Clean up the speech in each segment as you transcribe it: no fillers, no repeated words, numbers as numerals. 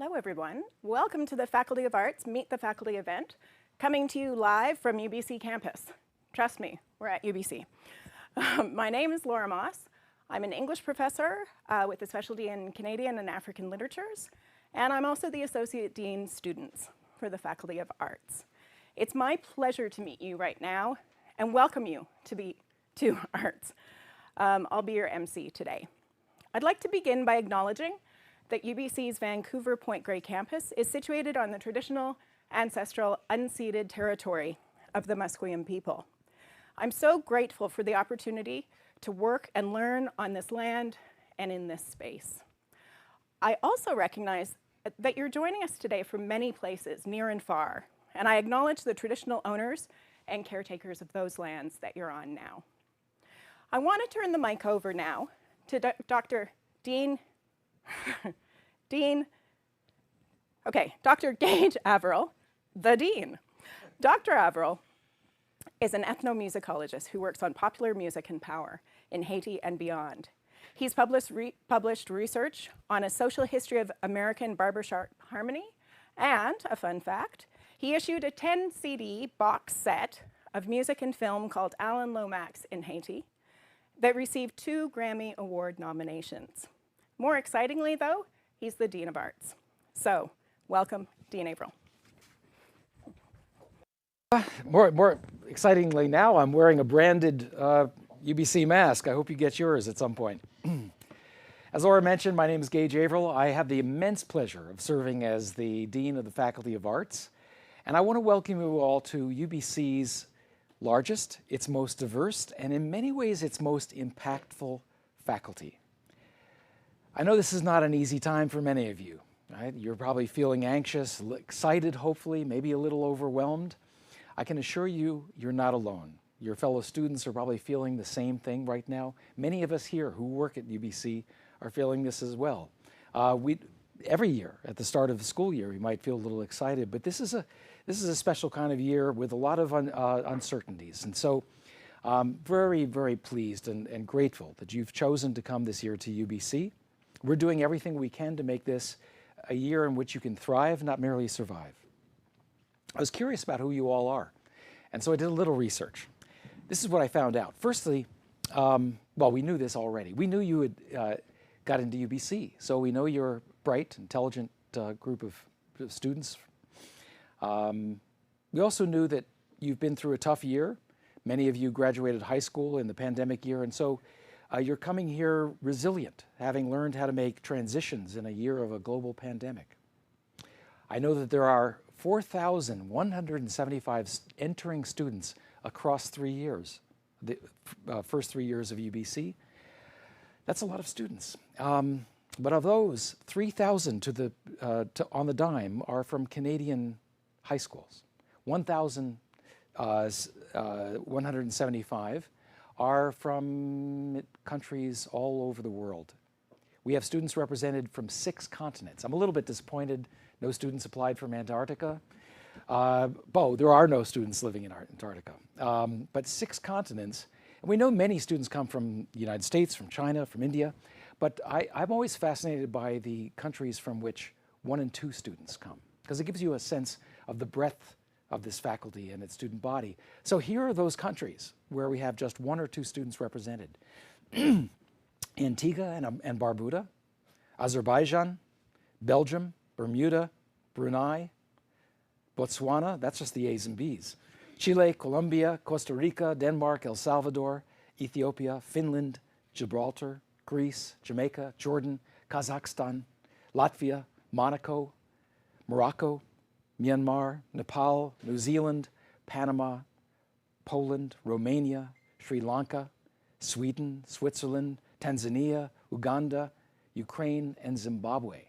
Hello everyone. Welcome to the Faculty of Arts Meet the Faculty event, coming to you live from UBC campus. Trust me, we're at UBC. My name is Laura Moss. I'm an English professor with a specialty in Canadian and African literatures, and I'm also the Associate Dean Students for the Faculty of Arts. It's my pleasure to meet you right now and welcome you to Arts. I'll be your MC today. I'd like to begin by acknowledging that UBC's Vancouver Point Grey campus is situated on the traditional, ancestral, unceded territory of the Musqueam people. I'm so grateful for the opportunity to work and learn on this land and in this space. I also recognize that you're joining us today from many places, near and far, and I acknowledge the traditional owners and caretakers of those lands that you're on now. I want to turn the mic over now to Dr. Dr. Gage Averill, the Dean. Dr. Averill is an ethnomusicologist who works on popular music and power in Haiti and beyond. He's published research on a social history of American barbershop harmony, and, a fun fact, he issued a 10-CD box set of music and film called Alan Lomax in Haiti that received 2 Grammy Award nominations. More excitingly, though, he's the Dean of Arts. So, welcome, Dean Averill. More excitingly now, I'm wearing a branded UBC mask. I hope you get yours at some point. As Laura mentioned, my name is Gage Averill. I have the immense pleasure of serving as the Dean of the Faculty of Arts. And I want to welcome you all to UBC's largest, its most diverse, and in many ways its most impactful faculty. I know this is not an easy time for many of you, right? You're probably feeling anxious, excited, hopefully, maybe a little overwhelmed. I can assure you, you're not alone. Your fellow students are probably feeling the same thing right now. Many of us here who work at UBC are feeling this as well. Every year, at the start of the school year, we might feel a little excited, but this is a special kind of year with a lot of uncertainties. And so I'm very, very pleased and grateful that you've chosen to come this year to UBC. We're doing everything we can to make this a year in which you can thrive, not merely survive. I was curious about who you all are, and so I did a little research. This is what I found out. Firstly, well, we knew this already. We knew you had got into UBC, so we know you're a bright, intelligent group of students. We also knew that you've been through a tough year. Many of you graduated high school in the pandemic year, and so you're coming here resilient, having learned how to make transitions in a year of a global pandemic. I know that there are 4,175 entering students across 3 years, the first 3 years of UBC. That's a lot of students. But of those, 3,000 on the dime are from Canadian high schools. 1,175 are from countries all over the world. We have students represented from 6 continents. I'm a little bit disappointed no students applied from Antarctica. There are no students living in Antarctica, but 6 continents. And we know many students come from the United States, from China, from India, but I'm always fascinated by the countries from which 1 and 2 students come, because it gives you a sense of the breadth of this faculty and its student body. So here are those countries where we have just 1 or 2 students represented. Antigua and Barbuda, Azerbaijan, Belgium, Bermuda, Brunei, Botswana, that's just the A's and B's, Chile, Colombia, Costa Rica, Denmark, El Salvador, Ethiopia, Finland, Gibraltar, Greece, Jamaica, Jordan, Kazakhstan, Latvia, Monaco, Morocco, Myanmar, Nepal, New Zealand, Panama, Poland, Romania, Sri Lanka, Sweden, Switzerland, Tanzania, Uganda, Ukraine, and Zimbabwe.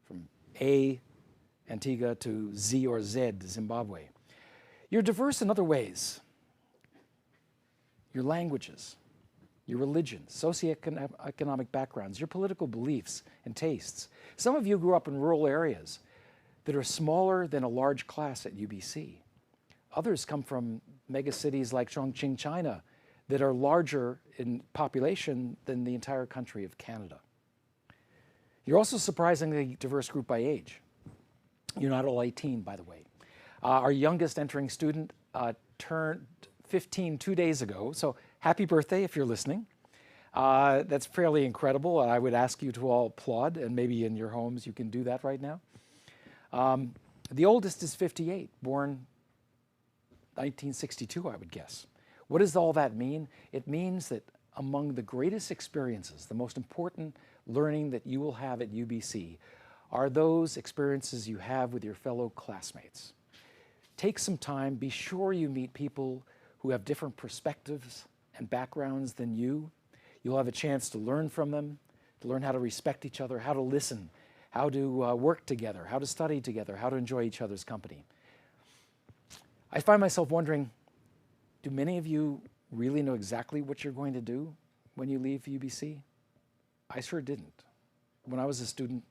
From A, Antigua, to Z or Z, Zimbabwe. You're diverse in other ways. Your languages, your religions, socioeconomic backgrounds, your political beliefs and tastes. Some of you grew up in rural areas that are smaller than a large class at UBC. Others come from megacities like Chongqing, China, that are larger in population than the entire country of Canada. You're also a surprisingly diverse group by age. You're not all 18, by the way. Our youngest entering student turned 15 2 days ago, so happy birthday if you're listening. That's fairly incredible. I would ask you to all applaud, and maybe in your homes you can do that right now. The oldest is 58, born 1962, I would guess. What does all that mean? It means that among the greatest experiences, the most important learning that you will have at UBC are those experiences you have with your fellow classmates. Take some time, be sure you meet people who have different perspectives and backgrounds than you. You'll have a chance to learn from them, to learn how to respect each other, how to listen, how to work together, how to study together, how to enjoy each other's company. I find myself wondering, do many of you really know exactly what you're going to do when you leave UBC? I sure didn't. When I was a student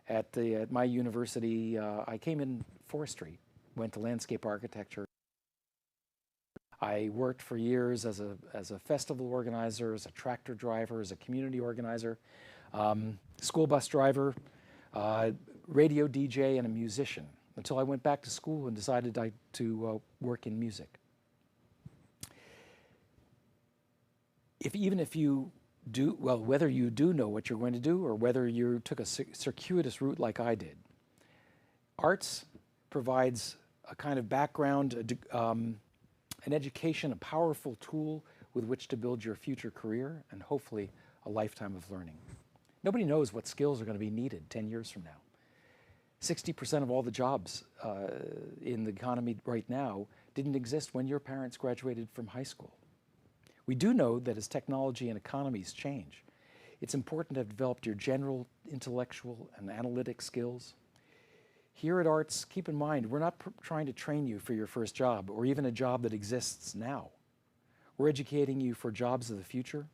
at my university, I came in forestry, went to landscape architecture. I worked for years as a festival organizer, as a tractor driver, as a community organizer, school bus driver, radio DJ, and a musician, until I went back to school and decided to work in music. Even if you do, well, whether you do know what you're going to do or whether you took a circuitous route like I did, arts provides a kind of background, an education, a powerful tool with which to build your future career and hopefully a lifetime of learning. Nobody knows what skills are going to be needed 10 years from now. 60% of all the jobs in the economy right now didn't exist when your parents graduated from high school. We do know that as technology and economies change, it's important to have developed your general intellectual and analytic skills. Here at Arts, keep in mind, we're not trying to train you for your first job or even a job that exists now. We're educating you for jobs of the future.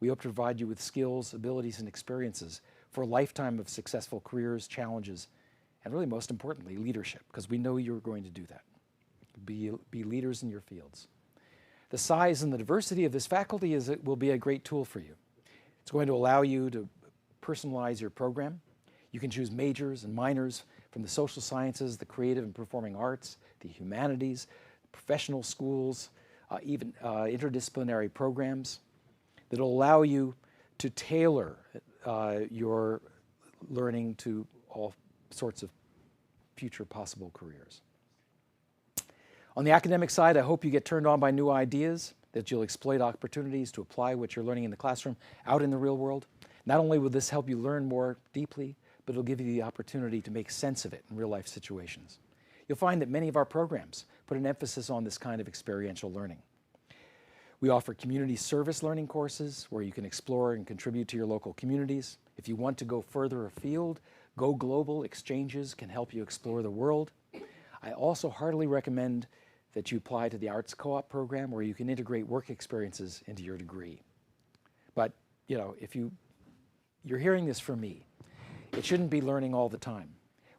We hope to provide you with skills, abilities, and experiences for a lifetime of successful careers, challenges, and really most importantly, leadership, because we know you're going to do that. Be leaders in your fields. The size and the diversity of this faculty will be a great tool for you. It's going to allow you to personalize your program. You can choose majors and minors from the social sciences, the creative and performing arts, the humanities, professional schools, even interdisciplinary programs that will allow you to tailor your learning to all sorts of future possible careers. On the academic side, I hope you get turned on by new ideas, that you'll exploit opportunities to apply what you're learning in the classroom out in the real world. Not only will this help you learn more deeply, but it'll give you the opportunity to make sense of it in real-life situations. You'll find that many of our programs put an emphasis on this kind of experiential learning. We offer community service learning courses where you can explore and contribute to your local communities. If you want to go further afield, Go Global exchanges can help you explore the world. I also heartily recommend that you apply to the Arts Co-op program where you can integrate work experiences into your degree. But, you know, if you're hearing this from me, it shouldn't be learning all the time.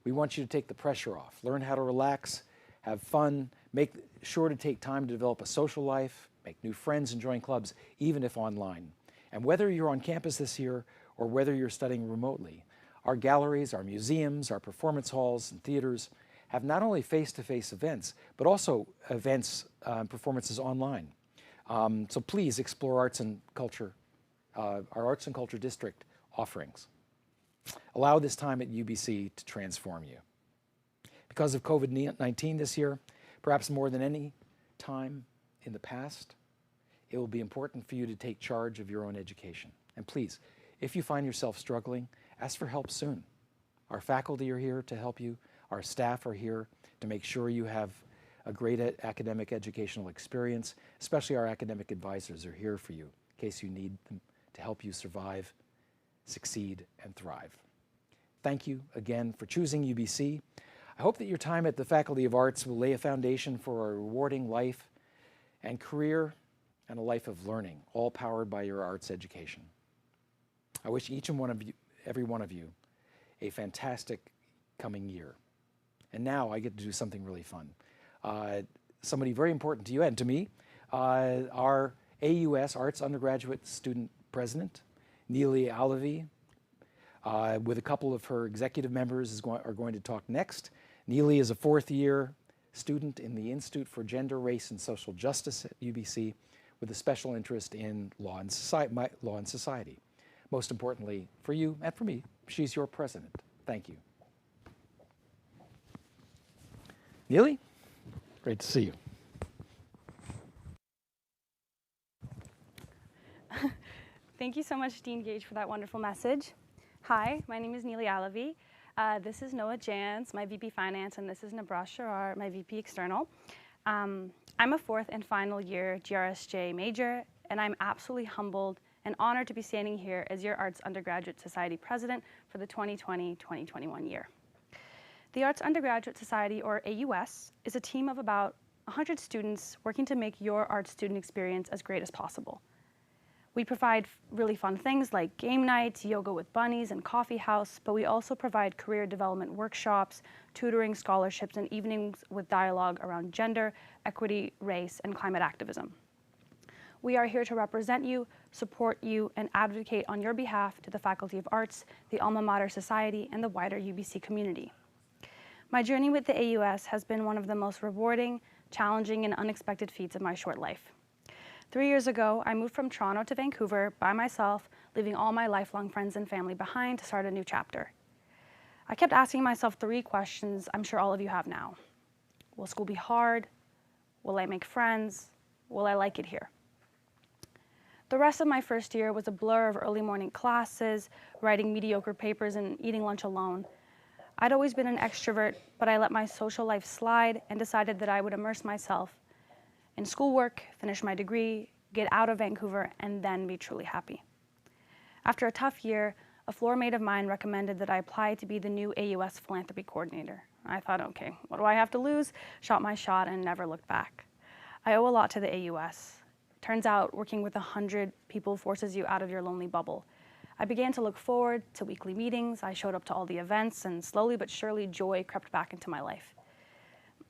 We want you to take the pressure off, learn how to relax, have fun, make sure to take time to develop a social life, make new friends and join clubs, even if online. And whether you're on campus this year or whether you're studying remotely, our galleries, our museums, our performance halls and theaters have not only face-to-face events, but also events and performances online. So please explore our Arts and Culture District offerings. Allow this time at UBC to transform you. Because of COVID-19 this year, perhaps more than any time in the past, it will be important for you to take charge of your own education. And please, if you find yourself struggling, ask for help soon. Our faculty are here to help you. Our staff are here to make sure you have a great academic educational experience. Especially our academic advisors are here for you in case you need them to help you survive, succeed, and thrive. Thank you again for choosing UBC. I hope that your time at the Faculty of Arts will lay a foundation for a rewarding life and career and a life of learning, all powered by your arts education. I wish each and every one of you a fantastic coming year. And now I get to do something really fun. Somebody very important to you and to me, our AUS Arts Undergraduate Student President, Neely Alavi, with a couple of her executive members are going to talk next. Neely is a fourth-year student in the Institute for Gender, Race, and Social Justice at UBC with a special interest in law and society. Most importantly, for you and for me, she's your president. Thank you. Neely, great to see you. Thank you so much, Dean Gage, for that wonderful message. Hi, my name is Neely Alavi. This is Noah Jans, my VP Finance, and this is Nabras Sharar, my VP External. I'm a fourth and final year GRSJ major, and I'm absolutely humbled and honored to be standing here as your Arts Undergraduate Society President for the 2020-2021 year. The Arts Undergraduate Society, or AUS, is a team of about 100 students working to make your art student experience as great as possible. We provide really fun things like game nights, yoga with bunnies, and coffee house, but we also provide career development workshops, tutoring, scholarships, and evenings with dialogue around gender, equity, race, and climate activism. We are here to represent you, support you, and advocate on your behalf to the Faculty of Arts, the Alma Mater Society, and the wider UBC community. My journey with the AUS has been one of the most rewarding, challenging, and unexpected feats of my short life. 3 years ago, I moved from Toronto to Vancouver by myself, leaving all my lifelong friends and family behind to start a new chapter. I kept asking myself 3 questions I'm sure all of you have now. Will school be hard? Will I make friends? Will I like it here? The rest of my first year was a blur of early morning classes, writing mediocre papers, and eating lunch alone. I'd always been an extrovert, but I let my social life slide and decided that I would immerse myself in schoolwork, finish my degree, get out of Vancouver, and then be truly happy. After a tough year, a floor mate of mine recommended that I apply to be the new AUS philanthropy coordinator. I thought, okay, what do I have to lose? Shot my shot and never looked back. I owe a lot to the AUS. Turns out working with 100 people forces you out of your lonely bubble. I began to look forward to weekly meetings. I showed up to all the events, and slowly but surely joy crept back into my life.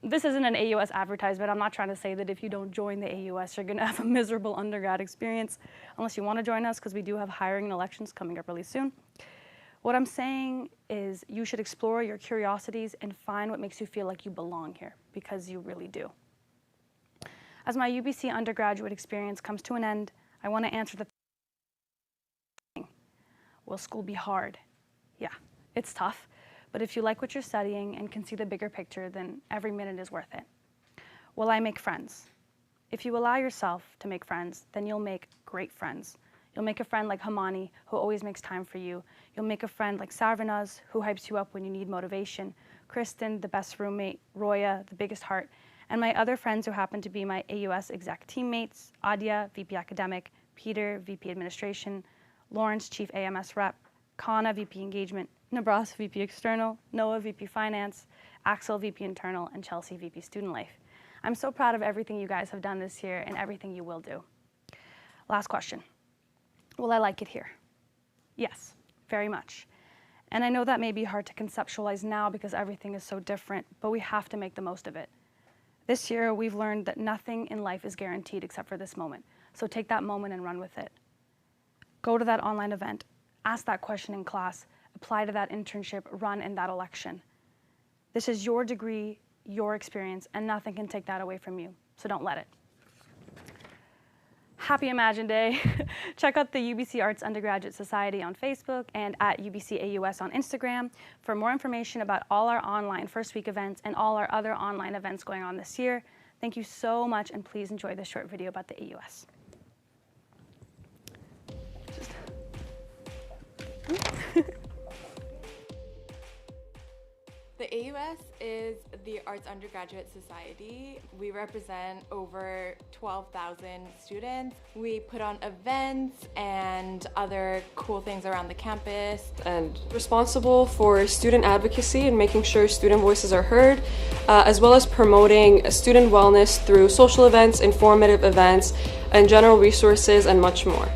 This isn't an AUS advertisement. I'm not trying to say that if you don't join the AUS, you're gonna have a miserable undergrad experience, unless you wanna join us, because we do have hiring and elections coming up really soon. What I'm saying is you should explore your curiosities and find what makes you feel like you belong here, because you really do. As my UBC undergraduate experience comes to an end, I wanna answer the thing. Will school be hard? Yeah, it's tough. But if you like what you're studying and can see the bigger picture, then every minute is worth it. Will I make friends? If you allow yourself to make friends, then you'll make great friends. You'll make a friend like Hamani, who always makes time for you. You'll make a friend like Sarvanaz, who hypes you up when you need motivation. Kristen, the best roommate. Roya, the biggest heart. And my other friends who happen to be my AUS exec teammates, Adia, VP Academic, Peter, VP Administration, Lawrence, Chief AMS Rep, Kana, VP Engagement, Nabras, VP External, Noah, VP Finance, Axel, VP Internal, and Chelsea, VP Student Life. I'm so proud of everything you guys have done this year and everything you will do. Last question. Will I like it here? Yes, very much. And I know that may be hard to conceptualize now because everything is so different, but we have to make the most of it. This year, we've learned that nothing in life is guaranteed except for this moment. So take that moment and run with it. Go to that online event, ask that question in class, apply to that internship, run in that election. This is your degree, your experience, and nothing can take that away from you, so don't let it. Happy Imagine Day. Check out the UBC Arts Undergraduate Society on Facebook and at UBC AUS on Instagram for more information about all our online first week events and all our other online events going on this year. Thank you so much, and please enjoy this short video about the AUS. The AUS is the Arts Undergraduate Society. We represent over 12,000 students. We put on events and other cool things around the campus. And responsible for student advocacy and making sure student voices are heard, as well as promoting student wellness through social events, informative events, and general resources, and much more.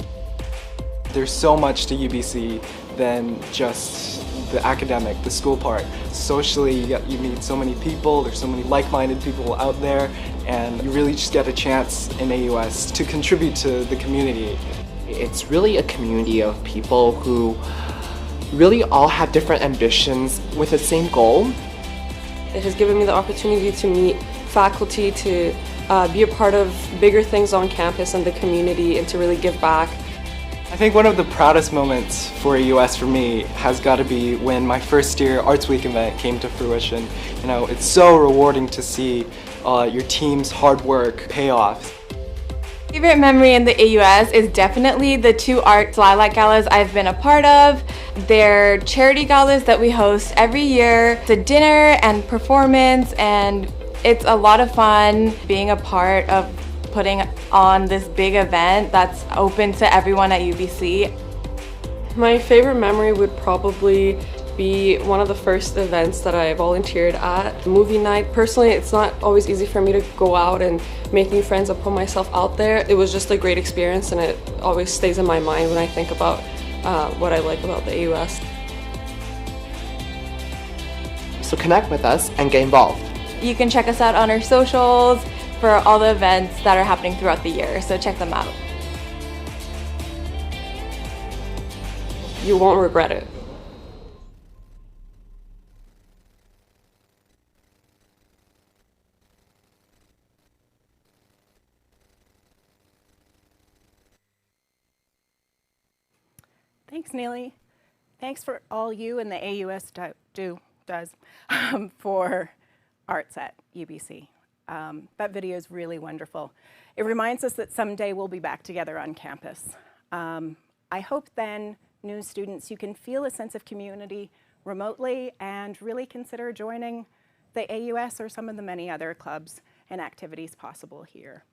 There's so much to UBC than just the academic, the school part. Socially, you meet so many people, there's so many like-minded people out there, and you really just get a chance in AUS to contribute to the community. It's really a community of people who really all have different ambitions with the same goal. It has given me the opportunity to meet faculty, to be a part of bigger things on campus and the community, and to really give back. I think one of the proudest moments for AUS for me has got to be when my first year Arts Week event came to fruition. You know, it's so rewarding to see your team's hard work pay off. Favorite memory in the AUS is definitely the 2 art lilac galas I've been a part of. They're charity galas that we host every year. It's a dinner and performance, and it's a lot of fun being a part of putting on this big event that's open to everyone at UBC. My favorite memory would probably be one of the first events that I volunteered at, movie night. Personally, it's not always easy for me to go out and make new friends and put myself out there. It was just a great experience, and it always stays in my mind when I think about what I like about the AUS. So connect with us and get involved. You can check us out on our socials for all the events that are happening throughout the year, so check them out. You won't regret it. Thanks, Neely. Thanks for all you and the AUS does for arts at UBC. That video is really wonderful. It reminds us that someday we'll be back together on campus. I hope then, new students, you can feel a sense of community remotely and really consider joining the AUS or some of the many other clubs and activities possible here.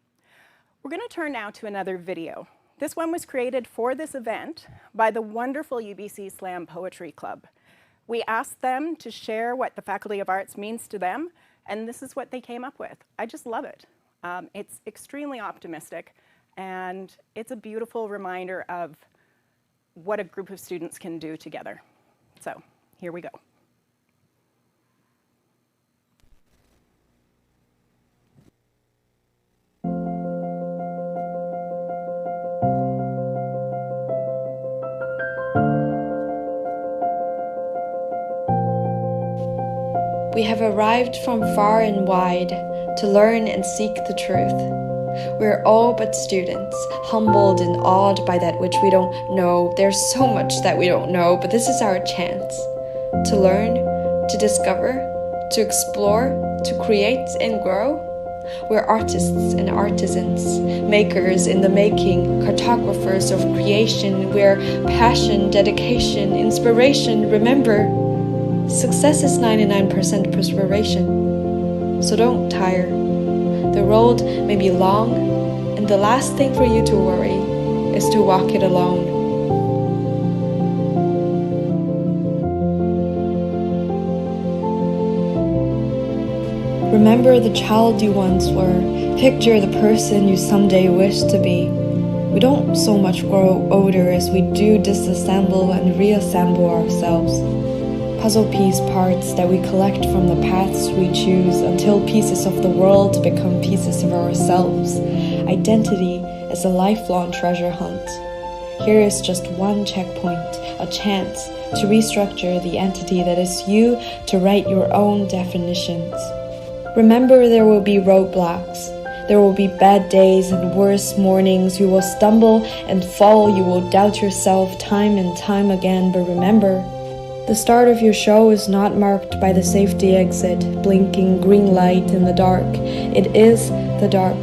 We're going to turn now to another video. This one was created for this event by the wonderful UBC Slam Poetry Club. We asked them to share what the Faculty of Arts means to them, and this is what they came up with. I just love it. It's extremely optimistic, and it's a beautiful reminder of what a group of students can do together. So here we go. We have arrived from far and wide to learn and seek the truth. We are all but students, humbled and awed by that which we don't know. There's so much that we don't know, but this is our chance to learn, to discover, to explore, to create and grow. We're artists and artisans, makers in the making, cartographers of creation. We're passion, dedication, inspiration. Remember, success is 99% perspiration, so don't tire. The road may be long, and the last thing for you to worry is to walk it alone. Remember the child you once were. Picture the person you someday wish to be. We don't so much grow older as we do disassemble and reassemble ourselves. Puzzle piece parts that we collect from the paths we choose until pieces of the world become pieces of ourselves. Identity is a lifelong treasure hunt. Here is just one checkpoint, a chance to restructure the entity that is you, to write your own definitions. Remember, there will be roadblocks. There will be bad days and worse mornings. You will stumble and fall. You will doubt yourself time and time again. But remember, the start of your show is not marked by the safety exit, blinking green light in the dark. It is the dark.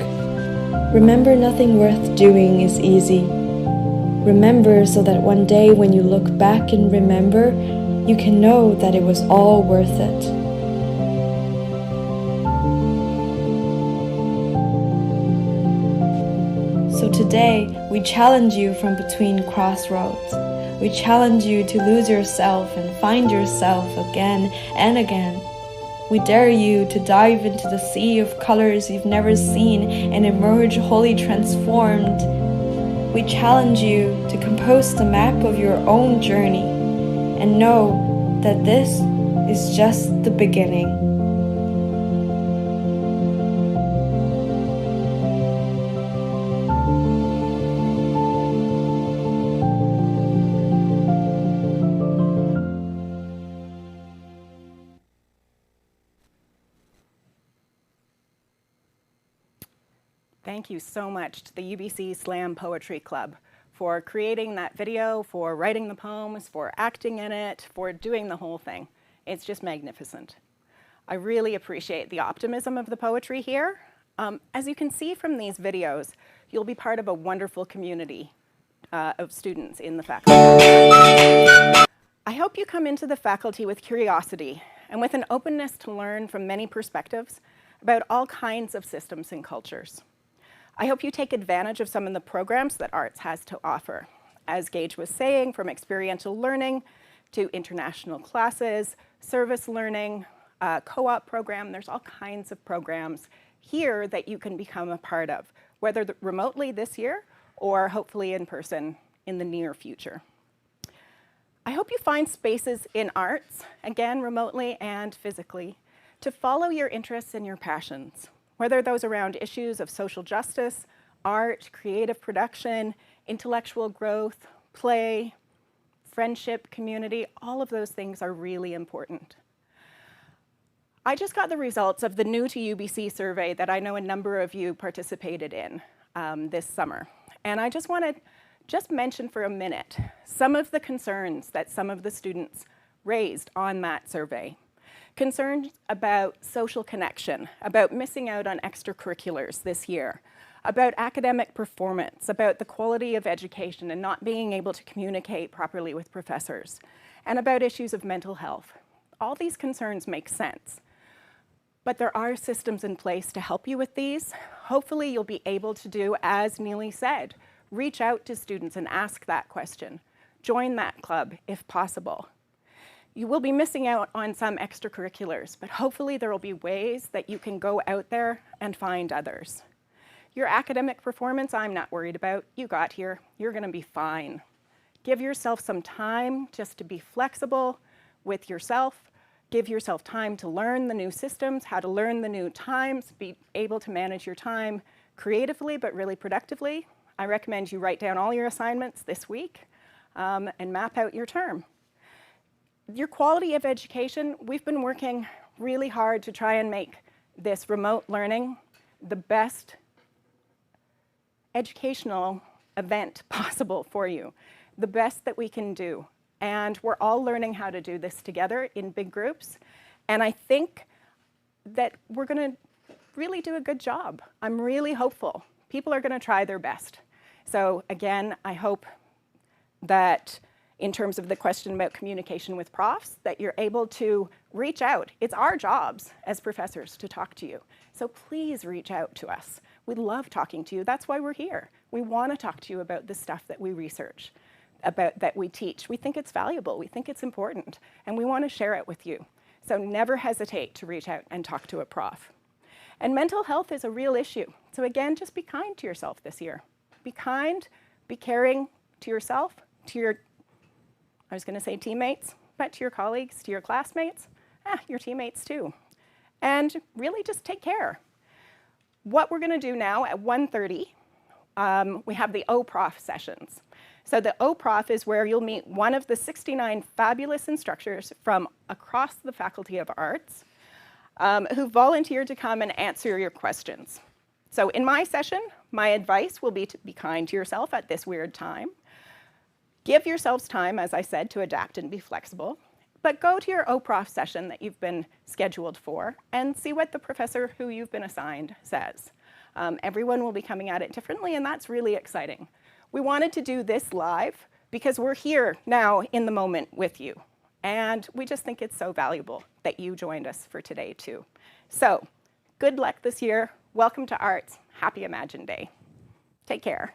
Remember, nothing worth doing is easy. Remember so that one day when you look back and remember, you can know that it was all worth it. So today, we challenge you from between crossroads. We challenge you to lose yourself and find yourself again and again. We dare you to dive into the sea of colors you've never seen and emerge wholly transformed. We challenge you to compose the map of your own journey and know that this is just the beginning. thank you so much to the UBC Slam Poetry Club for creating that video, for writing the poems, for acting in it, for doing the whole thing. It's just magnificent. I really appreciate the optimism of the poetry here. As you can see from these videos, you'll be part of a wonderful community of students in the faculty. I hope you come into the faculty with curiosity and with an openness to learn from many perspectives about all kinds of systems and cultures. I hope you take advantage of some of the programs that arts has to offer. As Gage was saying, from experiential learning to international classes, service learning, co-op program, there's all kinds of programs here that you can become a part of, whether remotely this year or hopefully in person in the near future. I hope you find spaces in arts, again, remotely and physically, to follow your interests and your passions, whether those around issues of social justice, art, creative production, intellectual growth, play, friendship, community, all of those things are really important. I just got the results of the New to UBC survey that I know a number of you participated in this summer. And I just want to mention for a minute some of the concerns that some of the students raised on that survey. Concerns about social connection, about missing out on extracurriculars this year, about academic performance, about the quality of education and not being able to communicate properly with professors, and about issues of mental health. All these concerns make sense, but there are systems in place to help you with these. Hopefully you'll be able to do, as Neely said, reach out to students and ask that question. Join that club if possible. You will be missing out on some extracurriculars, but hopefully there will be ways that you can go out there and find others. Your academic performance, I'm not worried about. You got here, you're gonna be fine. Give yourself some time just to be flexible with yourself. Give yourself time to learn the new systems, how to learn the new times, be able to manage your time creatively but really productively. I recommend you write down all your assignments this week and map out your term. Your quality of education, we've been working really hard to try and make this remote learning the best educational event possible for you, the best that we can do. And we're all learning how to do this together in big groups. And I think that we're gonna really do a good job. I'm really hopeful. People are gonna try their best. So again, I hope that in terms of the question about communication with profs, that you're able to reach out. It's our jobs as professors to talk to you. So please reach out to us. We love talking to you. That's why we're here. We want to talk to you about the stuff that we research, that we teach. We think it's valuable. We think it's important. And we want to share it with you. So never hesitate to reach out and talk to a prof. And mental health is a real issue. So again, just be kind to yourself this year. Be kind, be caring to yourself, to your, I was gonna say teammates, but to your colleagues, to your classmates, your teammates too. And really just take care. What we're gonna do now at 1:30, we have the OPROF sessions. So the OPROF is where you'll meet one of the 69 fabulous instructors from across the Faculty of Arts who volunteered to come and answer your questions. So in my session, my advice will be to be kind to yourself at this weird time. Give yourselves time, as I said, to adapt and be flexible, but go to your OPROF session that you've been scheduled for and see what the professor who you've been assigned says. Everyone will be coming at it differently, and that's really exciting. We wanted to do this live because we're here now in the moment with you, and we just think it's so valuable that you joined us for today too. So, good luck this year. Welcome to Arts. Happy Imagine Day. Take care.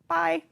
Bye.